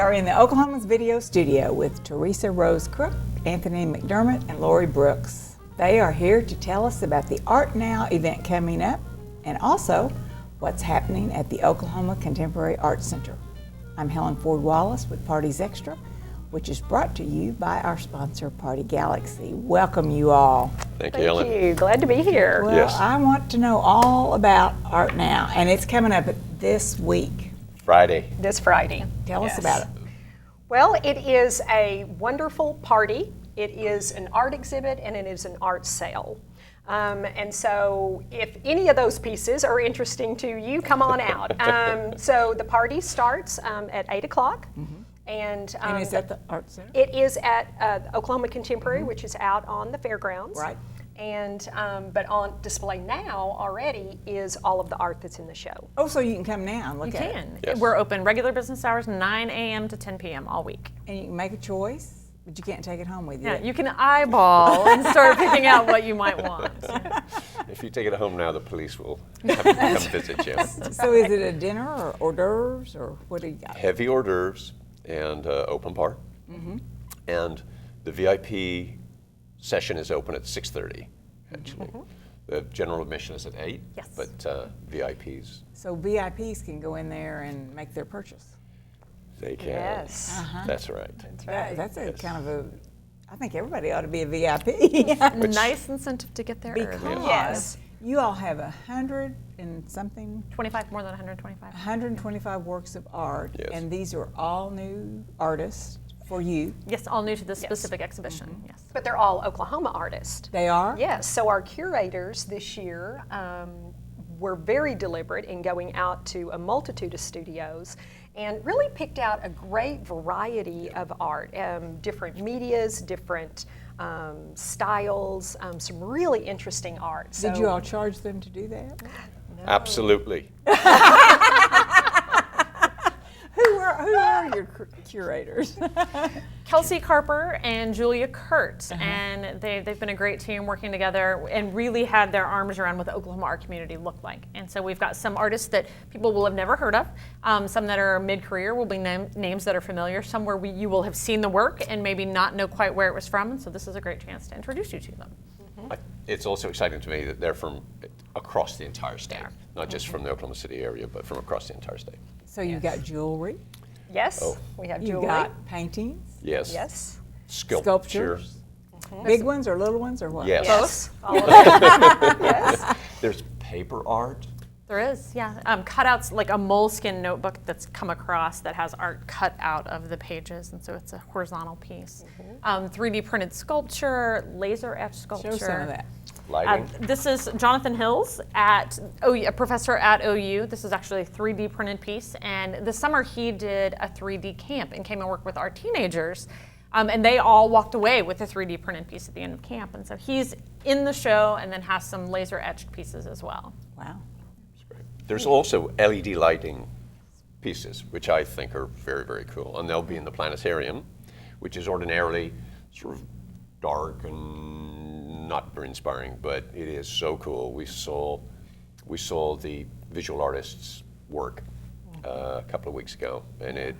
are in the Oklahoma's video studio with Teresa Rose Crook, Anthony McDermid, and Lori Brooks. They are here to tell us about the ArtNow event coming up and also what's happening at the Oklahoma Contemporary Art Center. I'm Helen Ford Wallace with Parties Extra, which is brought to you by our sponsor, Party Galaxy. Welcome you all. Thank you, Helen. Thank you. Glad to be here. Well, Yes. I want to know all about ArtNow, and it's coming up this week. Friday. This Friday. Tell us Yes. about it. Well, it is a wonderful party. It is an art exhibit and it is an art sale. And so if any of those pieces are interesting to you, come on out. So the party starts at 8 o'clock. And is that the Art Center? It is at Oklahoma Contemporary, which is out on the fairgrounds. Right. And but on display now already is all of the art that's in the show. Oh, so you can come now and look You at it. can. Yes. We're open regular business hours, 9 a.m. to 10 p.m. all week. And you can make a choice, but you can't take it home with you. Yeah, you can eyeball and start picking out what you might want. If you take it home now, the police will have to come visit you. So is it a dinner or hors d'oeuvres or what do you got? Heavy hors d'oeuvres and open bar. And the VIP session is open at 6:30, actually. The general admission is at 8, Yes. but VIPs, So VIPs can go in there and make their purchase. they can. Yes. That's right. That's a Yes. kind of a, I think everybody ought to be a VIP. Nice incentive to get there Because early. Yes. you all have 100 and something, 25, more than 125. 125 works of art, Yes. and these are all new artists for you. Yes, all new to this specific exhibition. Yes. But they're all Oklahoma artists. They are? Yes, so our curators this year were very deliberate in going out to a multitude of studios and really picked out a great variety of art, different medias, different styles, some really interesting art. Did you all charge them to do that? Absolutely. Who are your curators? Kelsey Carper and Julia Kurt, and they've been a great team working together and really had their arms around what the Oklahoma art community looked like. And so we've got some artists that people will have never heard of, some that are mid-career will be names that are familiar, some where you will have seen the work and maybe not know quite where it was from, and so this is a great chance to introduce you to them. It's also exciting to me that they're from across the entire state, not just from the Oklahoma City area, but from across the entire state. So you've got jewelry, Yes, Oh. we have you've jewelry. got paintings, Yes. Yes. Sculpture. sculptures, big ones or little ones or what? Yes. Yes. All of it. Yes. There's paper art. There is, yeah. Cutouts, like a moleskin notebook that's come across that has art cut out of the pages, and so it's a horizontal piece. 3D printed sculpture, laser etched sculpture. Show some of that. Lighting. This is Jonathan Hills at OU, a professor at OU. This is actually a 3D printed piece, and this summer he did a 3D camp and came and worked with our teenagers. And they all walked away with a 3D printed piece at the end of camp. And so he's in the show and then has some laser etched pieces as well. Wow. There's also LED lighting pieces, which I think are very, very cool. And they'll be in the planetarium, which is ordinarily sort of dark and not very inspiring, but it is so cool. We saw the visual artist's work a couple of weeks ago, and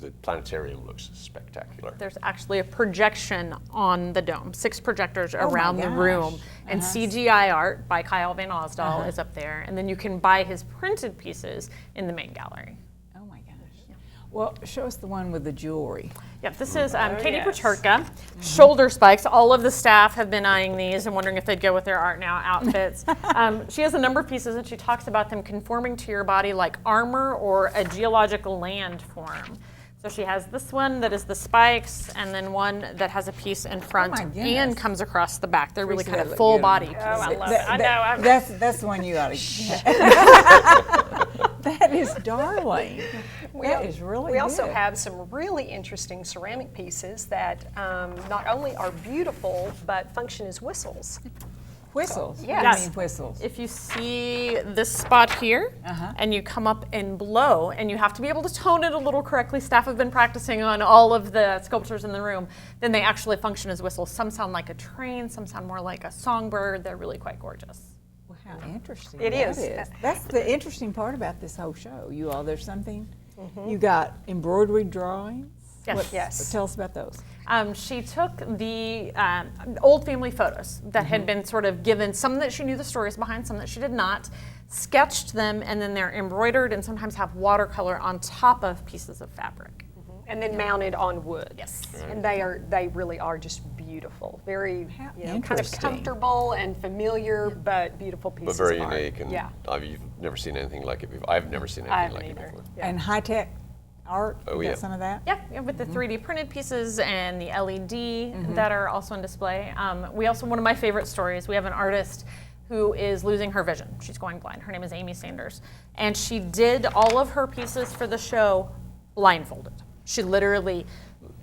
the planetarium looks spectacular. There's actually a projection on the dome, 6 projectors around the gosh. room, and CGI art by Kyle Van Osdal is up there, and then you can buy his printed pieces in the main gallery. Oh my gosh. Well, show us the one with the jewelry. Yep, this is Katie yes. Paterka. Shoulder spikes. All of the staff have been eyeing these and wondering if they'd go with their ArtNow outfits. She has a number of pieces, and she talks about them conforming to your body like armor or a geological landform. So she has this one that is the spikes, and then one that has a piece in front my goodness. and comes across the back. They're really Teresa, kind that of look full good. body Oh, pieces. I love it. I know. That's the one you ought to get. That is darling. That is really We also good. have some really interesting ceramic pieces that not only are beautiful, but function as whistles. Whistles. Yes. What do you mean whistles? If you see this spot here, and you come up and blow, and you have to be able to tone it a little correctly, staff have been practicing on all of the sculptures in the room, then they actually function as whistles. Some sound like a train, some sound more like a songbird. They're really quite gorgeous. Wow, interesting. It that is. That's the interesting part about this whole show, you all. There's something You got embroidery drawings. Yes. Yes. Tell us about those. She took the old family photos that had been sort of given, some that she knew the stories behind, some that she did not, sketched them, and then they're embroidered and sometimes have watercolor on top of pieces of fabric. And then mounted on wood. Yes. And they really are just beautiful. Very kind of interesting. comfortable and familiar, but beautiful But pieces very of art. unique, and yeah. You've never seen anything like it before. I've never seen I anything haven't like it either. before. Yeah. And high-tech art. Oh, you got yeah. some of that? Yeah, with the 3D printed pieces and the LED that are also on display. We also, one of my favorite stories, we have an artist who is losing her vision. She's going blind. Her name is Amy Sanders. And she did all of her pieces for the show blindfolded. She literally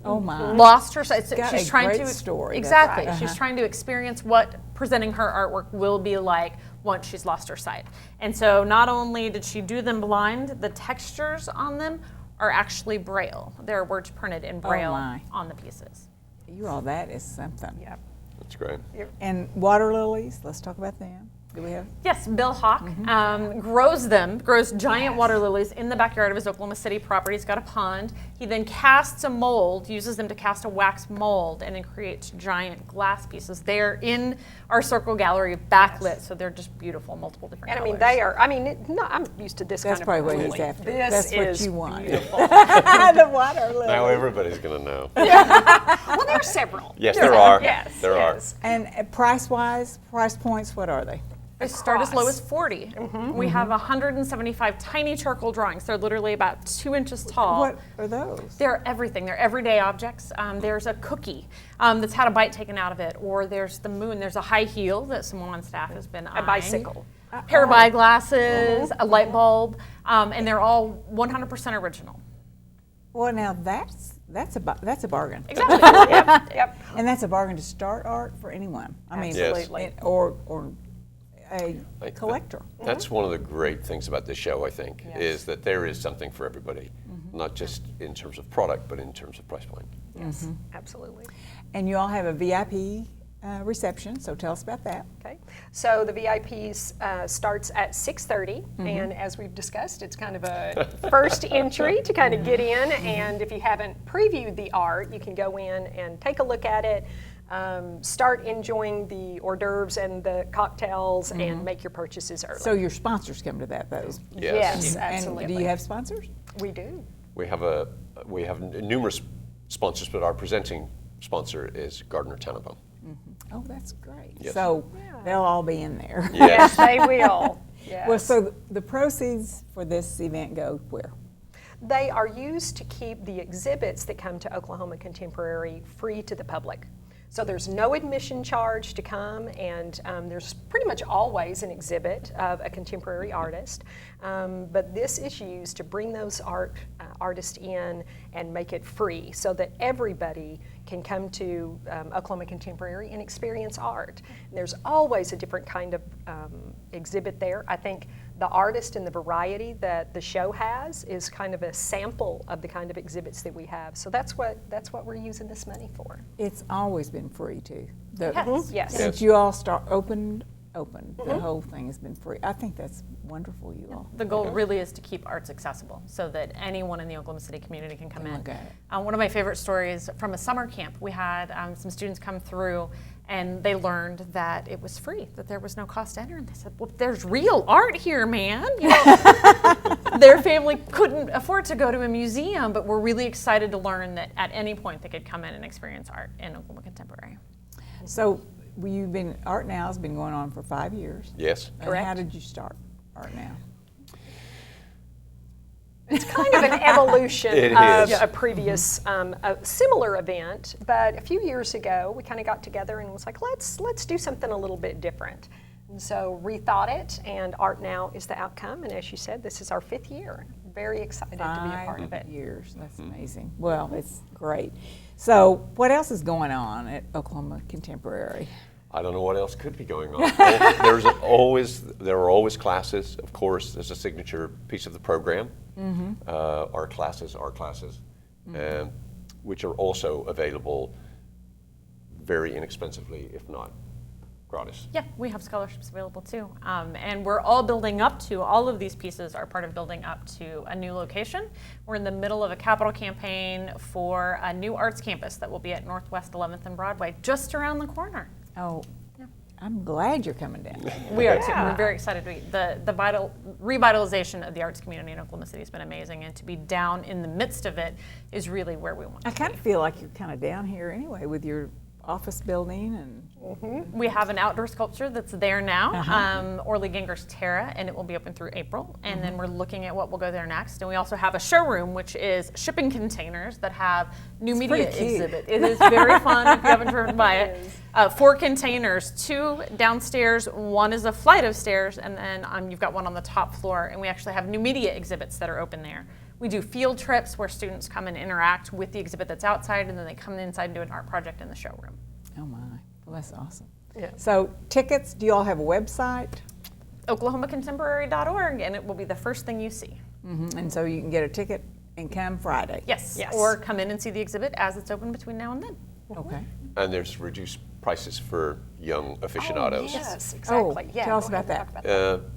Oh my. lost her sight. got She's a trying great to story. That's exactly. right. She's trying to experience what presenting her artwork will be like once she's lost her sight. And so not only did she do them blind, the textures on them are actually Braille. There are words printed in Braille my. on the pieces. That is something. Yeah. That's great. And water lilies, let's talk about them. Do we have? Yes, Bill Hawk grows giant water lilies in the backyard of his Oklahoma City property. He's got a pond. He then casts a mold, uses them to cast a wax mold, and then creates giant glass pieces. They're in our circle gallery backlit, so they're just beautiful, multiple different And I colors. mean, they are, I'm used to this That's kind of probably what he's lily. after. This That's what is you want. beautiful. The water lily. Now everybody's going to know. Well, there are several. Yes, there are. Yes. There yes. And price-wise, price points, what are they? They start as low Across. as 40. We have 175 tiny charcoal drawings. They're literally about 2 inches tall. What are those? They're everything. They're everyday objects. There's a cookie that's had a bite taken out of it, or there's the moon. There's a high heel that someone on staff has been eyeing. A bicycle. A pair of eyeglasses, a light bulb, and they're all 100% original. Well, now that's a bargain. Exactly. Yep. And that's a bargain to start art for anyone. I mean, Yes. Absolutely. or a Like, collector. That's one of the great things about this show, I think, Yes. is that there is something for everybody, not just in terms of product, but in terms of price point. Yes. Absolutely. And you all have a VIP reception, so tell us about that. Okay, so the VIPs starts at 6:30, and as we've discussed, it's kind of a first entry to kind of get in, and if you haven't previewed the art, you can go in and take a look at it, start enjoying the hors d'oeuvres and the cocktails, and make your purchases early. So your sponsors come to that, those. yes, And absolutely. do you have sponsors? We do. We have numerous sponsors, but our presenting sponsor is Gardner Tannenbaum. Oh, that's great. Yes. So they'll all be in there. Yes, they will. Yes. Well, so the proceeds for this event go where? They are used to keep the exhibits that come to Oklahoma Contemporary free to the public. So there's no admission charge to come, and there's pretty much always an exhibit of a contemporary artist. But this is used to bring those artists in and make it free so that everybody can come to Oklahoma Contemporary and experience art. And there's always a different kind of exhibit there. I think the artist and the variety that the show has is kind of a sample of the kind of exhibits that we have. So that's what we're using this money for. It's always been free too. Yes. Yes. Since you all opened, the whole thing has been free. I think that's wonderful, you all. The goal really is to keep arts accessible so that anyone in the Oklahoma City community can come in. Look at it. One of my favorite stories from a summer camp, we had some students come through and they learned that it was free, that there was no cost to enter. And they said, well, there's real art here, man. You know, their family couldn't afford to go to a museum, but were really excited to learn that at any point they could come in and experience art in Oklahoma Contemporary. So ArtNow has been going on for 5 years. Yes. And how did you start ArtNow? It's kind of an evolution It of is. a previous, a similar event, but a few years ago we kind of got together and was like, let's do something a little bit different. And so rethought it, and ArtNow is the outcome. And as you said, this is our 5th year. Very excited to be a part of it. 5 years. That's amazing. Well, it's great. So what else is going on at Oklahoma Contemporary? I don't know what else could be going on. There are always classes. Of course, there's a signature piece of the program. Art classes, which are also available very inexpensively, if not gratis. Yeah, we have scholarships available too. And we're all building up to, all of these pieces are part of building up to a new location. We're in the middle of a capital campaign for a new arts campus that will be at Northwest 11th and Broadway, just around the corner. Oh, I'm glad you're coming down. We are too. We're very excited to be. The revitalization of the arts community in Oklahoma City has been amazing, and to be down in the midst of it is really where we want to I kind of feel like you're kind of down here anyway with your office building and. We have an outdoor sculpture that's there now, Orly Ginger's Terra, and it will be open through April. And then we're looking at what will go there next. And we also have a showroom, which is shipping containers that have new media pretty cute. exhibit. It is very fun if you haven't driven by it. 4 containers, 2 downstairs, 1 is a flight of stairs, and then you've got one on the top floor. And we actually have new media exhibits that are open there. We do field trips where students come and interact with the exhibit that's outside, and then they come inside and do an art project in the showroom. Oh my, well that's awesome. Yeah. So tickets, do you all have a website? OklahomaContemporary.org, and it will be the first thing you see. And so you can get a ticket and come Friday? Yes. Or come in and see the exhibit as it's open between now and then. Okay. And there's reduced prices for young aficionados. Yes, exactly. Oh, tell us about that.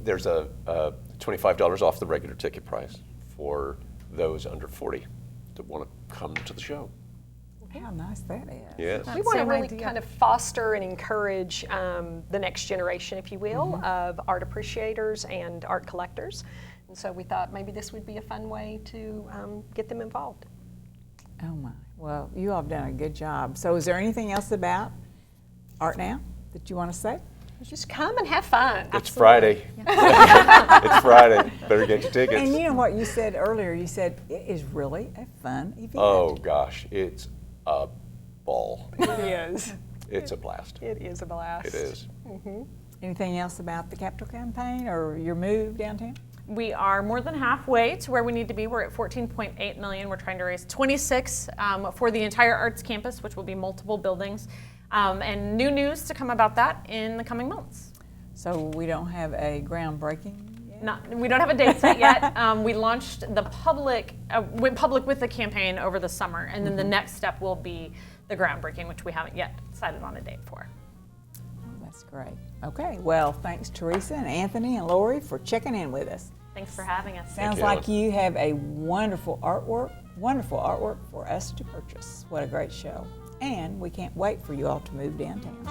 There's a $25 off the regular ticket price for those under 40 that want to come to the show. How nice that is. Yes. We want to Same really idea. kind of foster and encourage the next generation, if you will, of art appreciators and art collectors. And so we thought maybe this would be a fun way to get them involved. Oh my, well you all have done a good job. So is there anything else about ArtNow that you want to say? Just come and have fun. It's Friday. It's Friday. Better get your tickets. And you know what you said earlier, you said it is really a fun event. Oh gosh, it's a ball. It is. It's a blast. It is a blast. It is. Anything else about the Capital Campaign or your move downtown? We are more than halfway to where we need to be. We're at 14.8 million. We're trying to raise 26 for the entire arts campus, which will be multiple buildings. And new news to come about that in the coming months. So we don't have a groundbreaking yet? We don't have a date set yet. We launched the went public with the campaign over the summer, and then the next step will be the groundbreaking, which we haven't yet decided on a date for. Oh, that's great. Okay, well, thanks Teresa and Anthony and Lori for checking in with us. Thanks for having us. Sounds you, like Helen. you have a wonderful artwork for us to purchase. What a great show. And we can't wait for you all to move downtown.